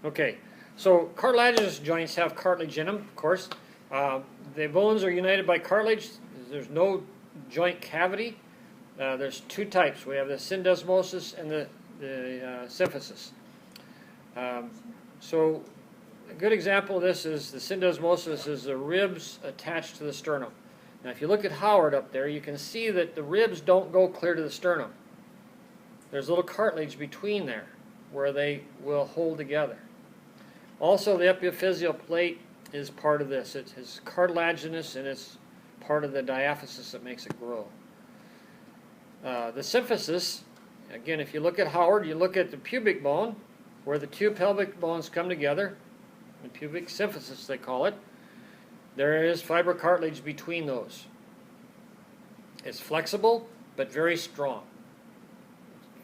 Okay, so cartilaginous joints have cartilage in them, of course. The bones are united by cartilage. There's no joint cavity. There's two types. We have the syndesmosis and the symphysis. So a good example of this is the syndesmosis is the ribs attached to the sternum. Now if you look at Howard up there, you can see that the ribs don't go clear to the sternum. There's a little cartilage between there where they will hold together. Also, the epiphyseal plate is part of this. It's cartilaginous and it's part of the diaphysis that makes it grow. The symphysis, again, if you look at Howard, you look at the pubic bone, where the two pelvic bones come together, the pubic symphysis they call it. There is fibrocartilage between those. It's flexible, but very strong.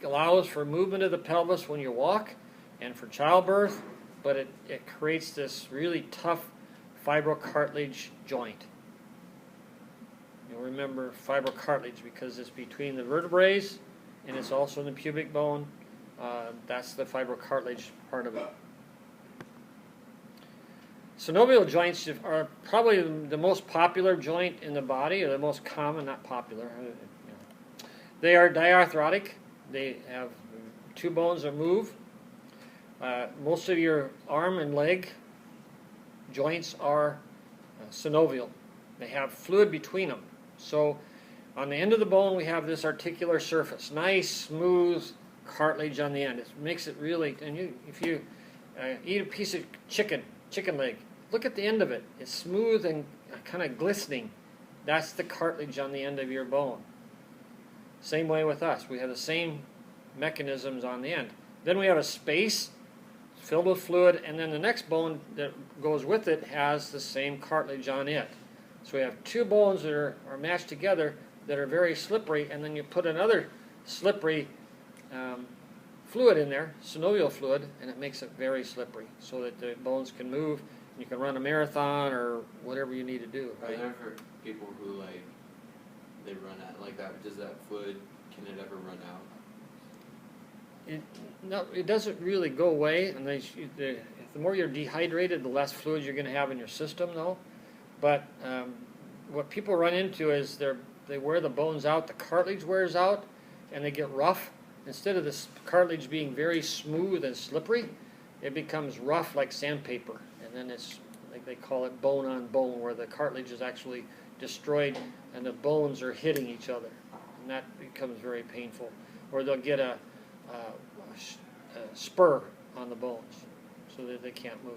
It allows for movement of the pelvis when you walk and for childbirth, but it creates this really tough fibrocartilage joint. You'll remember fibrocartilage because it's between the vertebrae and it's also in the pubic bone. That's the fibrocartilage part of it. Synovial joints are probably the most popular joint in the body, or the most common, not popular. They are diarthrotic. They have two bones that move. Most of your arm and leg joints are synovial. They have fluid between them. So on the end of the bone we have this articular surface, nice smooth cartilage on the end. It makes it really, and if you eat a piece of chicken leg, look at the end of it. It's smooth and kind of glistening. That's the cartilage on the end of your bone. Same way with us. We have the same mechanisms on the end. Then we have a space filled with fluid, and then the next bone that goes with it has the same cartilage on it. So we have two bones that are matched together that are very slippery, and then you put another slippery fluid in there, synovial fluid, and it makes it very slippery so that the bones can move and you can run a marathon or whatever you need to do. Right? Are there for people who they run out like that? Does that fluid, can it ever run out? No, it doesn't really go away, and the more you're dehydrated, the less fluid you're going to have in your system, though. But what people run into is they wear the bones out, the cartilage wears out, and they get rough. Instead of this cartilage being very smooth and slippery, it becomes rough like sandpaper, and then it's like they call it bone on bone, where the cartilage is actually destroyed and the bones are hitting each other, and that becomes very painful. Or they'll get a spur on the bones so that they can't move.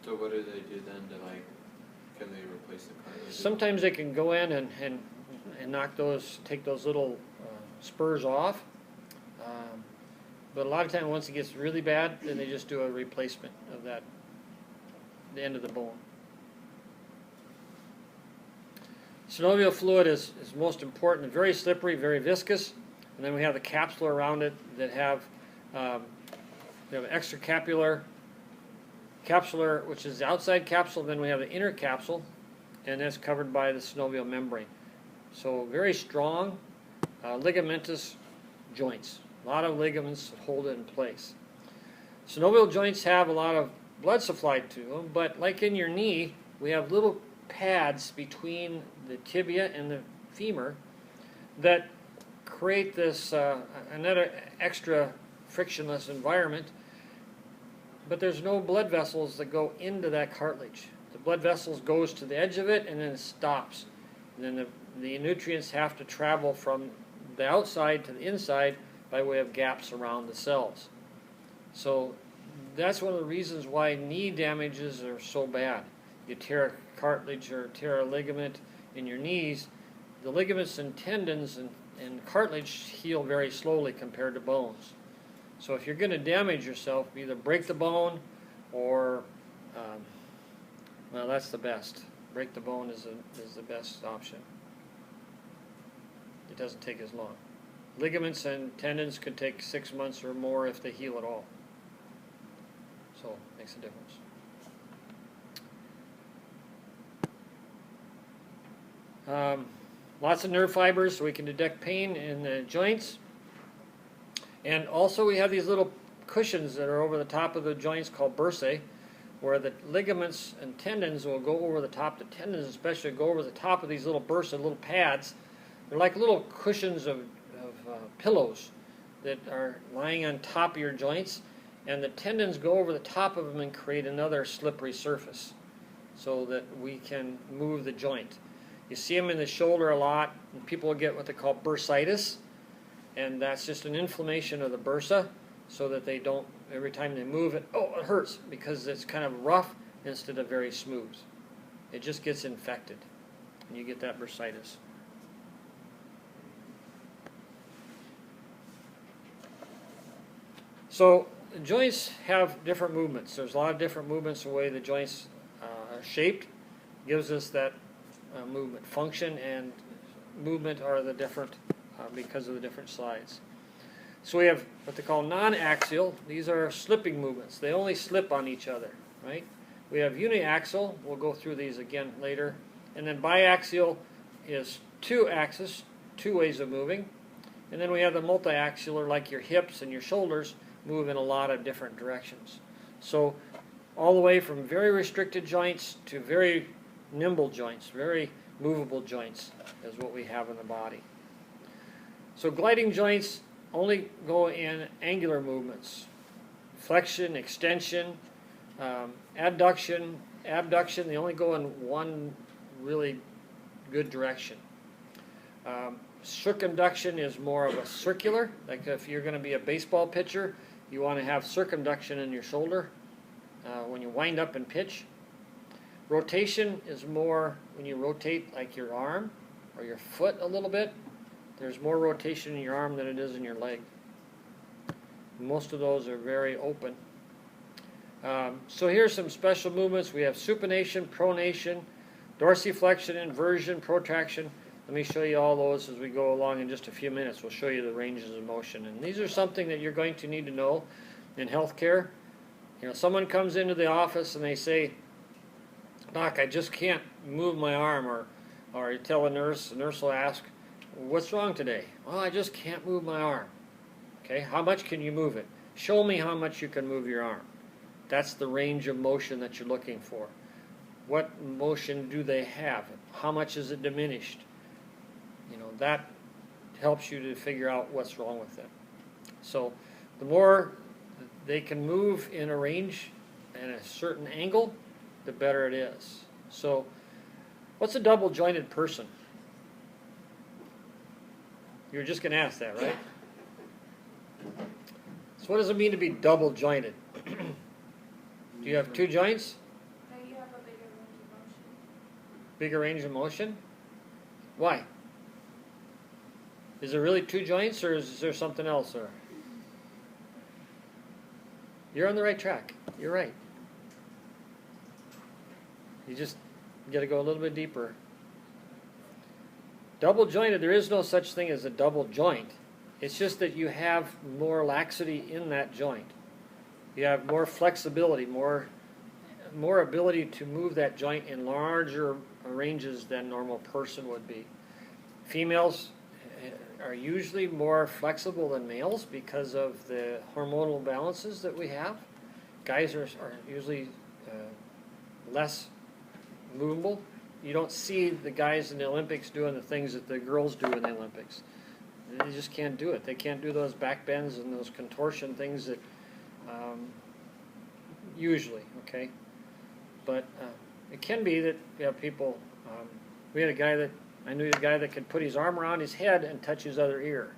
So what do they do then to can they replace the cartilage? Sometimes they can go in and take those little spurs off. But a lot of times once it gets really bad, then they just do a replacement of the end of the bone. Synovial fluid is most important, very slippery, very viscous. And then we have the capsule around it that have extracapsular, capsular, which is the outside capsule. Then we have the inner capsule, and that's covered by the synovial membrane. So very strong, ligamentous joints. A lot of ligaments hold it in place. Synovial joints have a lot of blood supplied to them, but like in your knee, we have little pads between the tibia and the femur that create this another extra frictionless environment, but there's no blood vessels that go into that cartilage. The blood vessels goes to the edge of it and then it stops. And then the nutrients have to travel from the outside to the inside by way of gaps around the cells. So that's one of the reasons why knee damages are so bad. You tear a cartilage or tear a ligament in your knees, the ligaments and tendons and cartilage heal very slowly compared to bones. So if you're going to damage yourself, either break the bone or, well, that's the best. Break the bone is the best option. It doesn't take as long. Ligaments and tendons could take 6 months or more if they heal at all. So it makes a difference. Lots of nerve fibers so we can detect pain in the joints. And also we have these little cushions that are over the top of the joints called bursae, where the ligaments and tendons will go over the top. The tendons especially go over the top of these little bursae, little pads. They're like little cushions of pillows that are lying on top of your joints, and the tendons go over the top of them and create another slippery surface so that we can move the joint. You see them in the shoulder a lot, and people will get what they call bursitis, and that's just an inflammation of the bursa, so that they don't, every time they move it, oh, it hurts, because it's kind of rough instead of very smooth. It just gets infected, and you get that bursitis. So the joints have different movements. There's a lot of different movements the way the joints are shaped. Gives us that movement. Function and movement are the different because of the different sides. So we have what they call non-axial. These are slipping movements. They only slip on each other, right? We have uniaxial. We'll go through these again later. And then biaxial is two axis, two ways of moving. And then we have the multiaxial, like your hips and your shoulders, move in a lot of different directions. So all the way from very restricted joints to very nimble joints, very movable joints is what we have in the body. So gliding joints only go in angular movements. Flexion, extension, adduction, abduction, they only go in one really good direction. Circumduction is more of a circular, like if you're going to be a baseball pitcher, you want to have circumduction in your shoulder when you wind up and pitch. Rotation is more when you rotate like your arm or your foot a little bit. There's more rotation in your arm than it is in your leg. Most of those are very open. So here's some special movements. We have supination, pronation, dorsiflexion, inversion, protraction. Let me show you all those as we go along in just a few minutes. We'll show you the ranges of motion. And these are something that you're going to need to know in healthcare. You know, someone comes into the office and they say, "Doc, I just can't move my arm," or you tell the nurse will ask, "What's wrong today?" "Well, I just can't move my arm." Okay, how much can you move it? Show me how much you can move your arm. That's the range of motion that you're looking for. What motion do they have? How much is it diminished? You know, that helps you to figure out what's wrong with them. So the more they can move in a range and a certain angle, the better it is. So what's a double jointed person? You were just going to ask that, right? So what does it mean to be double jointed? Do you have two joints? No, you have a bigger range of motion. Bigger range of motion? Why? Is there really two joints, or is there something else? Or you're on the right track. You're right. You just got to go a little bit deeper. Double jointed, there is no such thing as a double joint. It's just that you have more laxity in that joint. You have more flexibility, more ability to move that joint in larger ranges than a normal person would be. Females are usually more flexible than males because of the hormonal balances that we have. Guys are usually less movable. You don't see the guys in the Olympics doing the things that the girls do in the Olympics. They just can't do it. They can't do those back bends and those contortion things that usually, okay? But it can be that you have people, I knew a guy that could put his arm around his head and touch his other ear.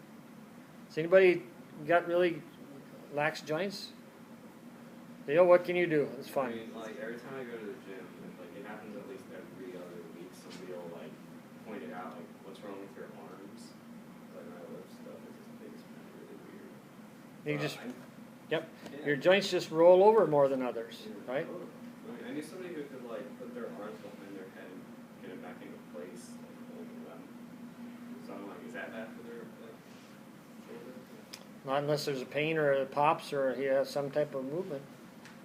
Has anybody got really lax joints? Leo, what can you do? It's fun. I mean, like every time I go to the gym, like it happens at least every other week. Somebody will like point it out, like what's wrong with your arms? Like my other stuff is just makes me really weird. You just, yep. Yeah. Your joints just roll over more than others, right? I need somebody who could like put their arms behind their head and get it back into place, like holding them. So I'm like, is that bad for their like shoulder? Not unless there's a pain or it pops or he has some type of movement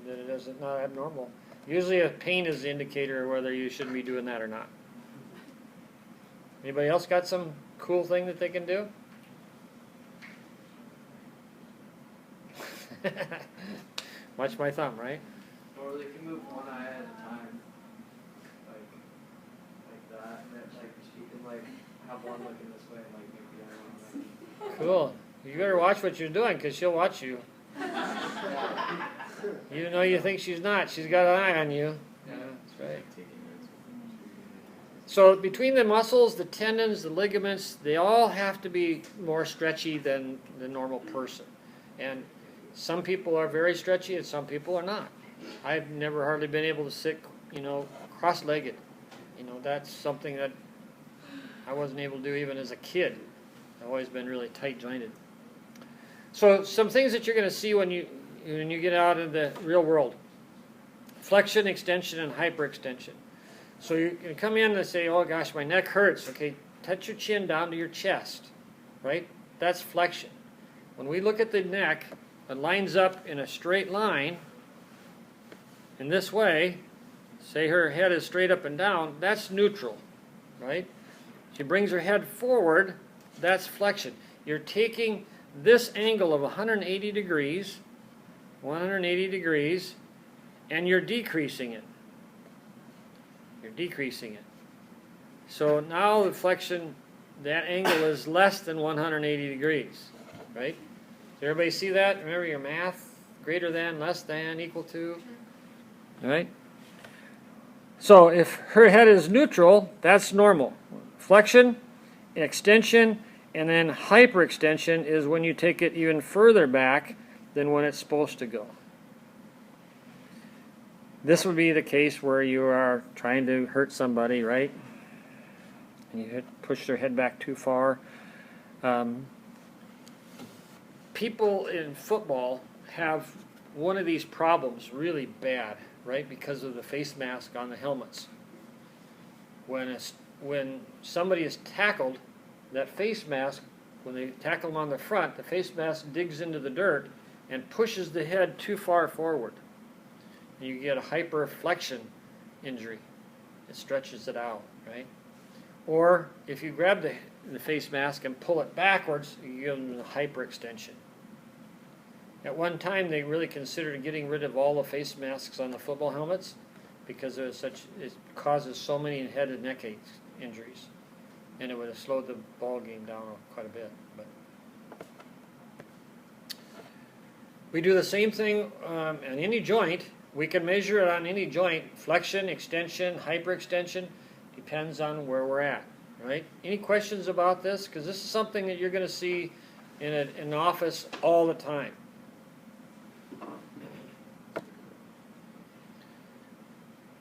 that it is not abnormal. Usually a pain is the indicator of whether you shouldn't be doing that or not. Anybody else got some cool thing that they can do? Watch my thumb, right? Or they can move one eye at a time, like that, and then, like she can like have one looking this way and like make the other one like. Cool. You better watch what you're doing, because she'll watch you. Even though you think she's not, she's got an eye on you. Yeah, that's right. So between the muscles, the tendons, the ligaments, they all have to be more stretchy than the normal person. And some people are very stretchy and some people are not. I've never hardly been able to sit, cross-legged. That's something that I wasn't able to do even as a kid. I've always been really tight-jointed. So some things that you're going to see when you get out in the real world: flexion, extension, and hyperextension. So you can come in and say, "Oh gosh, my neck hurts." Okay, touch your chin down to your chest, right? That's flexion. When we look at the neck, it lines up in a straight line in this way. Say her head is straight up and down. That's neutral, right? She brings her head forward. That's flexion. You're taking this angle of 180 degrees, and you're decreasing it. You're decreasing it. So now the flexion, that angle is less than 180 degrees, right? Does everybody see that? Remember your math? Greater than, less than, equal to. All right? So if her head is neutral, that's normal. Flexion, extension, and then hyperextension is when you take it even further back than when it's supposed to go. This would be the case where you are trying to hurt somebody, right? And you push their head back too far. People in football have one of these problems really bad, right? Because of the face mask on the helmets. When somebody is tackled, that face mask, when they tackle them on the front, the face mask digs into the dirt and pushes the head too far forward. And you get a hyperflexion injury. It stretches it out, right? Or if you grab the face mask and pull it backwards, you give them a hyperextension. At one time, they really considered getting rid of all the face masks on the football helmets because it causes so many head and neck injuries. And it would have slowed the ball game down quite a bit. But we do the same thing on any joint. We can measure it on any joint. Flexion, extension, hyperextension. Depends on where we're at, right? Any questions about this? Because this is something that you're going to see in an office all the time.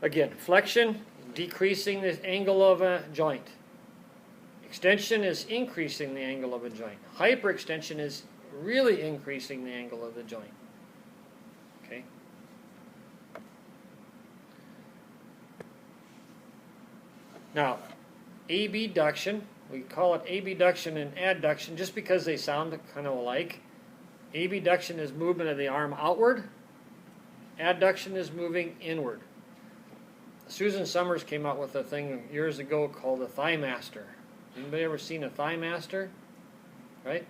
Again, flexion, decreasing the angle of a joint. Extension is increasing the angle of a joint. Hyperextension is really increasing the angle of the joint. Okay? Now, abduction, we call it abduction and adduction just because they sound kind of alike. Abduction is movement of the arm outward. Adduction is moving inward. Susan Summers came out with a thing years ago called a Thigh Master. Anybody ever seen a Thigh Master? Right?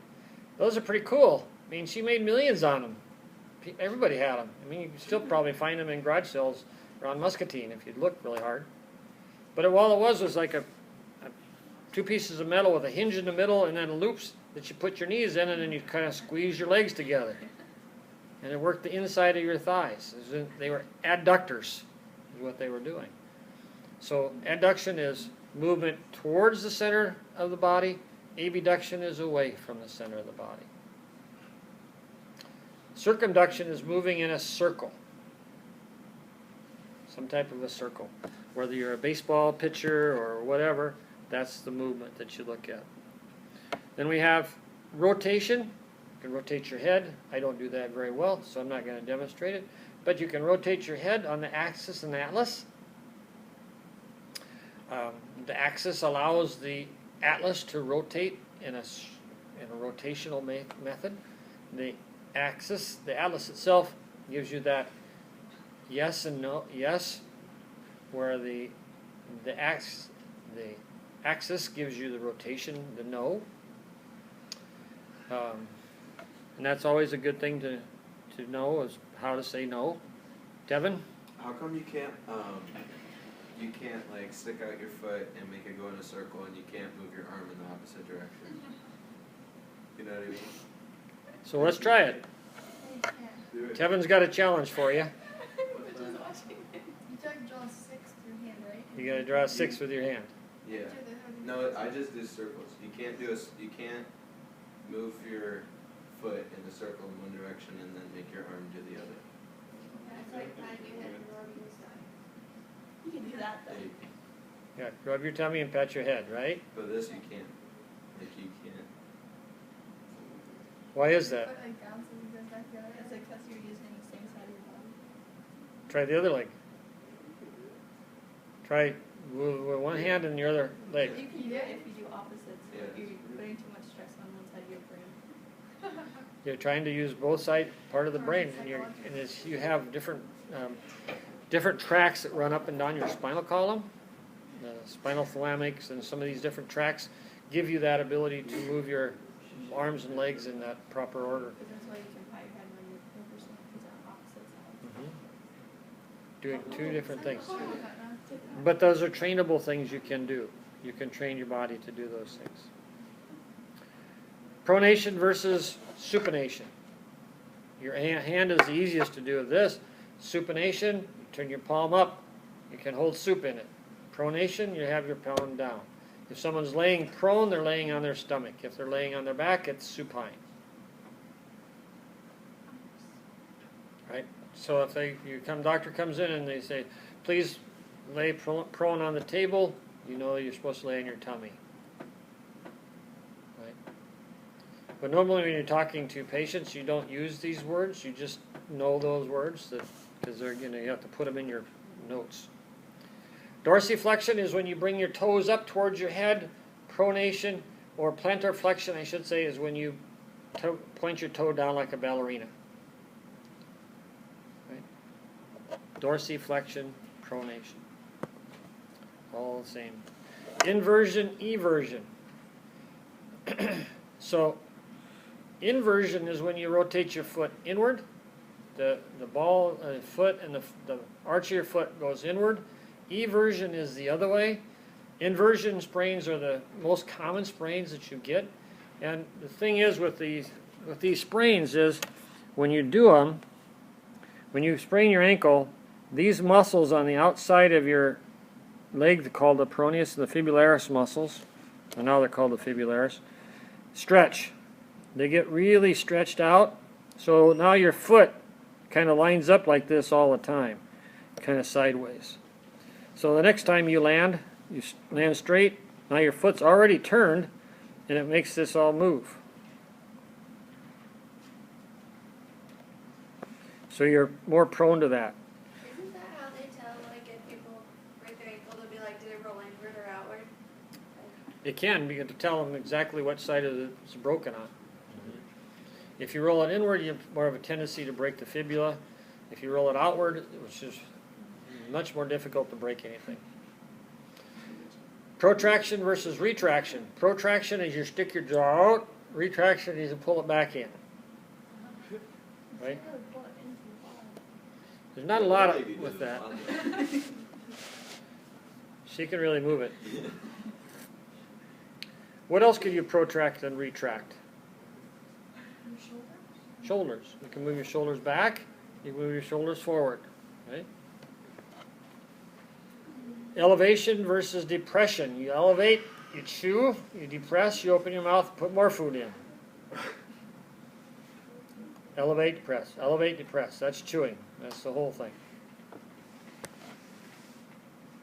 Those are pretty cool. I mean, she made millions on them. Everybody had them. I mean, you can still probably find them in garage sales around Muscatine if you look really hard. But all it was like two pieces of metal with a hinge in the middle and then loops that you put your knees in, and then you kind of squeeze your legs together. And it worked the inside of your thighs. They were adductors, is what they were doing. So adduction is movement towards the center of the body. Abduction is away from the center of the body. Circumduction is moving in a circle. Some type of a circle. Whether you're a baseball pitcher or whatever, that's the movement that you look at. Then we have rotation. You can rotate your head. I don't do that very well, so I'm not going to demonstrate it. But you can rotate your head on the axis and the atlas. The axis allows the atlas to rotate in a rotational method. The atlas itself gives you that yes and no, yes, where the axis gives you the rotation, the no. And that's always a good thing to to know is how to say no. Devin? How come you can't like stick out your foot and make it go in a circle, and you can't move your arm in the opposite direction? You know what I mean? So let's try it. You can't. Do it. Kevin's got a challenge for you. You try to draw 6 through hand, right? You got to draw a 6 with your hand. Yeah. No, I just do circles. You can't you can't move your foot in a circle in one direction and then make your arm do the other. That's like patting your head and rubbing your side. You can do that though. Like, Yeah, rub your tummy and pat your head, right? but this you can't. Like you can't. Why is that? Put like down so it goes back the other It's way. like because you're using the same side of your body. Try the other leg. Try with one hand and your other leg. You can do it if you do opposites. Yeah. If you're putting too much stress on one side of your brain. You're trying to use both side part of the brain, and it's, you have different different tracks that run up and down your spinal column. The spinal thalamics and some of these different tracks give you that ability to move your arms and legs in that proper order. Because that's why you can pat your head when you're person because on opposite sides. Doing two different things. Oh, no. But those are trainable things you can do. You can train your body to do those things. Pronation versus supination. Your hand is the easiest to do with this. Supination, you turn your palm up, you can hold soup in it. Pronation, you have your palm down. If someone's laying prone, they're laying on their stomach. If they're laying on their back, it's supine. Right? So if doctor comes in and they say, please lay prone on the table, you know you're supposed to lay on your tummy. Right? But normally when you're talking to patients, you don't use these words. You just know those words because they're you have to put them in your notes. Dorsiflexion is when you bring your toes up towards your head. Pronation, or plantar flexion, I should say, is when you point your toe down like a ballerina. Right? Dorsiflexion, pronation. All the same. Inversion, eversion. So, inversion is when you rotate your foot inward. The ball, foot, and the arch of your foot goes inward. Eversion is the other way. Inversion sprains are the most common sprains that you get. And the thing is with these sprains is when you do them, when you sprain your ankle, these muscles on the outside of your leg, they're called the peroneus and the fibularis muscles, and now they're called the fibularis, stretch. They get really stretched out. So now your foot kind of lines up like this all the time, kind of sideways. So the next time you land straight. Now your foot's already turned, and it makes this all move. So you're more prone to that. Isn't that how they tell, like, if people break their ankle, they'll be like, do they roll inward or outward? It can be to tell them exactly what side of it's broken on. If you roll it inward, you have more of a tendency to break the fibula. If you roll it outward, which is much more difficult to break anything. Protraction versus retraction. Protraction is you stick your jaw out. Retraction is you pull it back in. Right? There's not a lot with that. She can really move it. What else can you protract and retract? Your shoulders? Shoulders. You can move your shoulders back. You can move your shoulders forward. Right? Elevation versus depression. You elevate, you chew, you depress, you open your mouth, put more food in. Elevate, depress. Elevate, depress. That's chewing. That's the whole thing.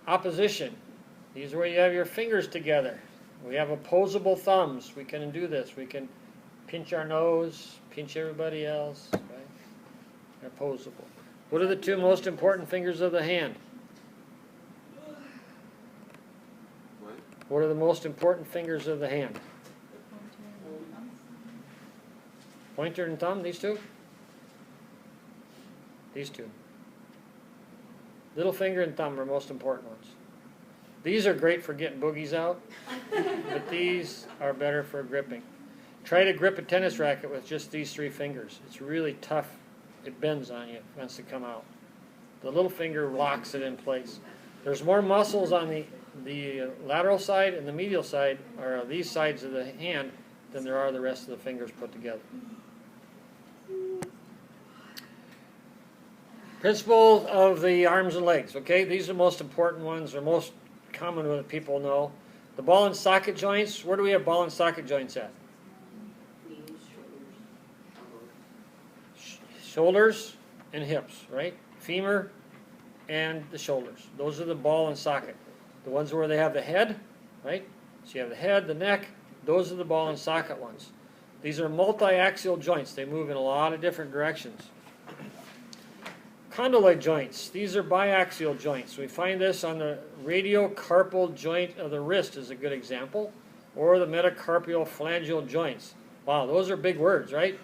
Opposition. These are where you have your fingers together. We have opposable thumbs. We can do this. We can pinch our nose, pinch everybody else. Right? They're opposable. What are the two most important fingers of the hand? What? What are the most important fingers of the hand? Pointer and thumb, these two? These two. Little finger and thumb are most important ones. These are great for getting boogies out, but these are better for gripping. Try to grip a tennis racket with just these three fingers. It's really tough it bends on you, it wants to come out. The little finger locks it in place. There's more muscles on the lateral side and the medial side, or these sides of the hand, than there are the rest of the fingers put together. Principles of the arms and legs. Okay, these are the most important ones, or most common that people know. The ball and socket joints. Where do we have ball and socket joints at? Shoulders and hips, right? Femur and the shoulders. Those are the ball and socket. The ones where they have the head, right? So you have the head, the neck. Those are the ball and socket ones. These are multi-axial joints. They move in a lot of different directions. Condyloid joints. These are biaxial joints. We find this on the radiocarpal joint of the wrist is a good example, or the metacarpal phalangeal joints. Wow, those are big words, right?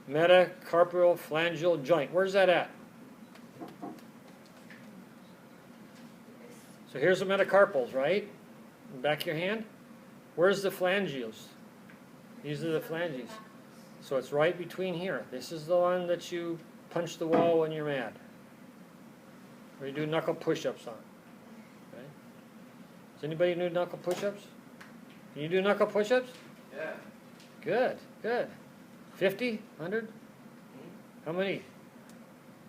Metacarpal phalangeal joint. Where's that at? So here's the metacarpals, right? In the back of your hand. Where's the phalangeals? These are the phalanges. So it's right between here. This is the one that you punch the wall when you're mad. Or you do knuckle push-ups on. Right? Does anybody do knuckle push-ups? Can you do knuckle push-ups? Yeah. Good, good. 50? 100? How many?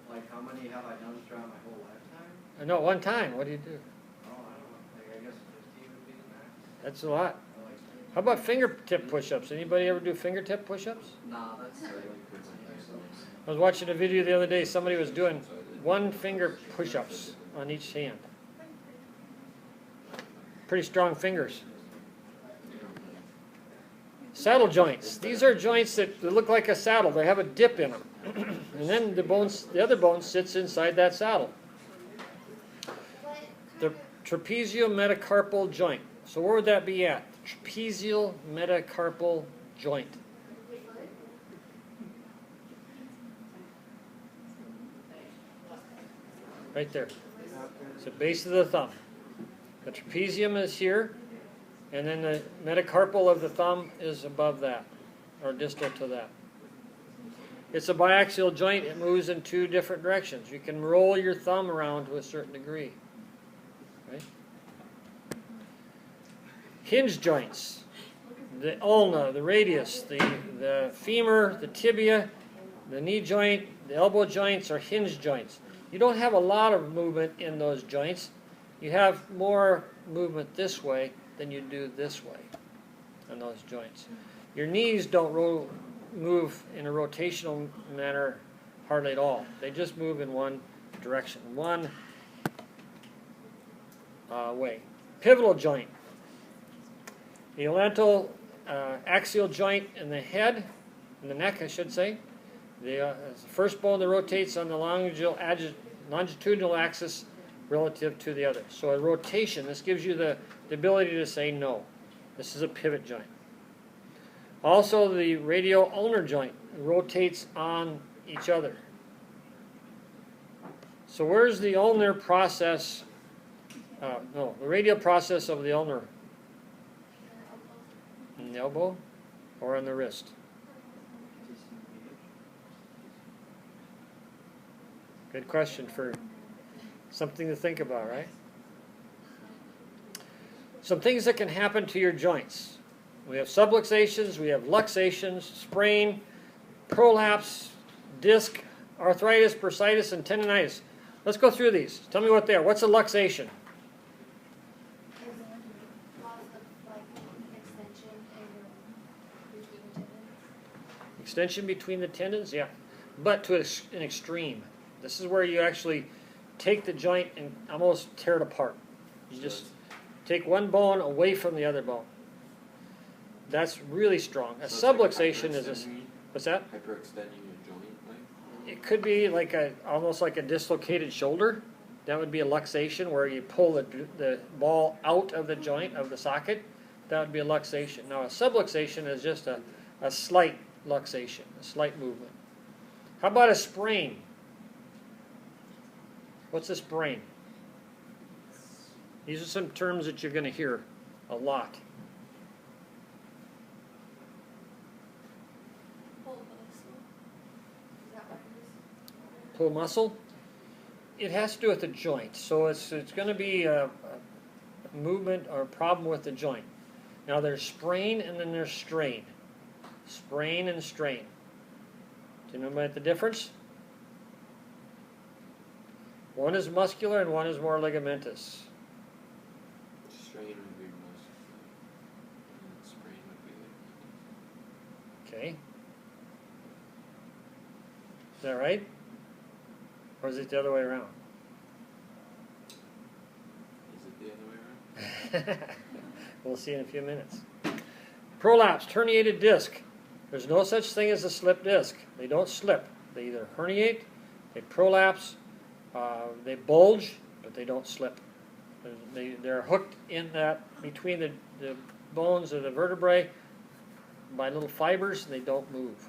Like, how many have I done throughout my whole lifetime? No, one time. What do you do? Oh, I don't know. Like, I guess 50 would be the max. That's a lot. Or like, How about fingertip push-ups? Anybody ever do fingertip push-ups? nah, that's like, I was watching a video the other day. Somebody was doing one finger push-ups on each hand. Pretty strong fingers. Saddle joints. These are joints that look like a saddle. They have a dip in them. And then the other bone sits inside that saddle. What The kind trapezial metacarpal joint. So where would that be at? Trapezial metacarpal joint. of foot? Right there. It's the base of the thumb. The trapezium is here, and then the metacarpal of the thumb is above that, or distal to that. It's a biaxial joint. It moves in two different directions. You can roll your thumb around to a certain degree. Right? Hinge joints. The ulna, the radius, the femur, the tibia, the knee joint, the elbow joints are hinge joints. You don't have a lot of movement in those joints. You have more movement this way than you do this way on those joints. Your knees don't move in a rotational manner hardly at all. They just move in one direction, one way. Pivotal joint. The atlantal axial joint in the head, in the neck, I should say. The first bone that rotates on the longitudinal axis relative to the other. So a rotation, this gives you the ability to say no. This is a pivot joint. Also the radio-ulnar joint rotates on each other. So where's the ulnar process? The radial process of the ulnar? In the elbow or on the wrist? Good question for something to think about, right? Some things that can happen to your joints. We have subluxations, we have luxations, sprain, prolapse, disc, arthritis, bursitis, and tendonitis. Let's go through these. Tell me what they are. What's a luxation? Loss of like extension in between the tendons. Extension between the tendons? Yeah. But to an extreme. This is where you actually take the joint and almost tear it apart. You just take one bone away from the other bone. That's really strong. A subluxation is a... What's that? Hyperextending your joint, like? It could be like almost like a dislocated shoulder. That would be a luxation where you pull the ball out of the joint of the socket. That would be a luxation. Now a subluxation is just a slight luxation, a slight movement. How about a sprain? What's a sprain? These are some terms that you're going to hear a lot. Pull the muscle. Is that what it is? pull muscle, it has to do with the joint. So it's going to be a movement or a problem with the joint. Now there's sprain and then there's strain. Sprain and strain. Do you know about the difference? One is muscular and one is more ligamentous. Strain would be muscular, and sprain would be Okay. Is that right? Or is it the other way around? Is it the other way around? We'll see in a few minutes. Prolapsed, herniated disc. There's no such thing as a slip disc. They don't slip. They either herniate, they prolapse, they bulge, but they don't slip. They're hooked in that between the bones of the vertebrae by little fibers, and they don't move.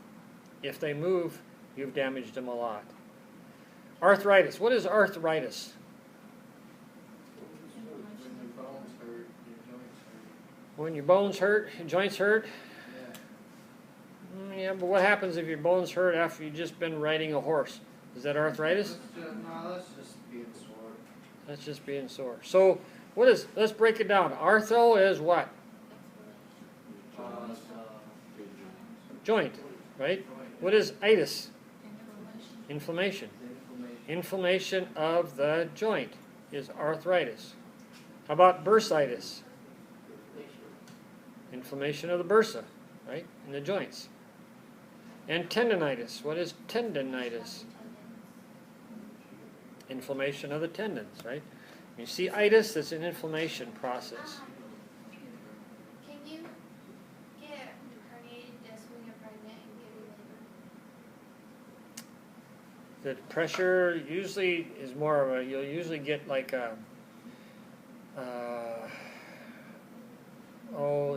If they move, you've damaged them a lot. Arthritis. What is arthritis? When your bones hurt, When your bones hurt, your joints hurt. your joints hurt. Yeah. Yeah, but what happens if your bones hurt after you've just been riding a horse? Is that arthritis? No, that's just being sore. That's just being sore. So, what is? Let's break it down. Arthro is what? Joint, right? What is itis? Inflammation. Inflammation of the joint is arthritis. How about bursitis? Inflammation of the bursa, right, in the joints. And tendonitis. What is tendonitis? Inflammation of the tendons, right? You see itis, that's an inflammation process. Can you get herniated disc when you're pregnant and giving labor? The pressure usually is more of a, you'll usually get like a,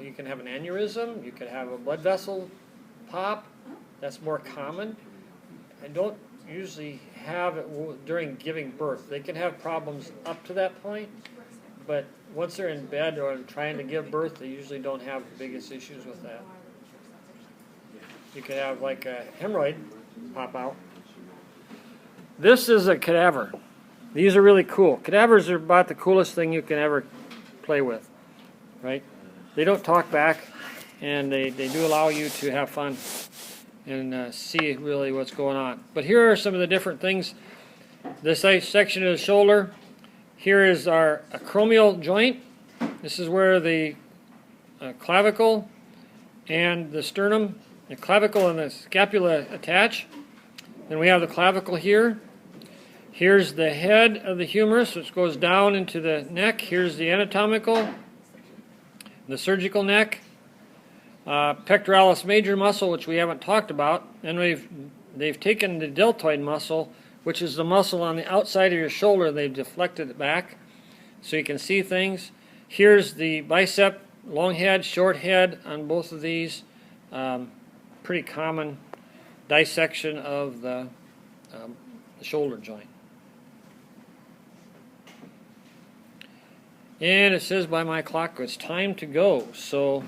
you can have an aneurysm, you could have a blood vessel pop. That's more common. I don't usually have it during giving birth. They can have problems up to that point, but once they're in bed or trying to give birth, they usually don't have the biggest issues with that. You could have like a hemorrhoid pop out. This is a cadaver. These are really cool. Cadavers are about the coolest thing you can ever play with, right? They don't talk back, and they do allow you to have fun and see really what's going on. But here are some of the different things. This section of the shoulder, here is our acromial joint. This is where the clavicle and the sternum, the clavicle and the scapula attach. Then we have the clavicle here. Here's the head of the humerus, which goes down into the neck. Here's the anatomical, the surgical neck. Pectoralis major muscle, which we haven't talked about, and they've taken the deltoid muscle, which is the muscle on the outside of your shoulder. They've deflected it back so you can see things. Here's the bicep, long head, short head on both of these. Pretty common dissection of the shoulder joint. And it says by my clock it's time to go. So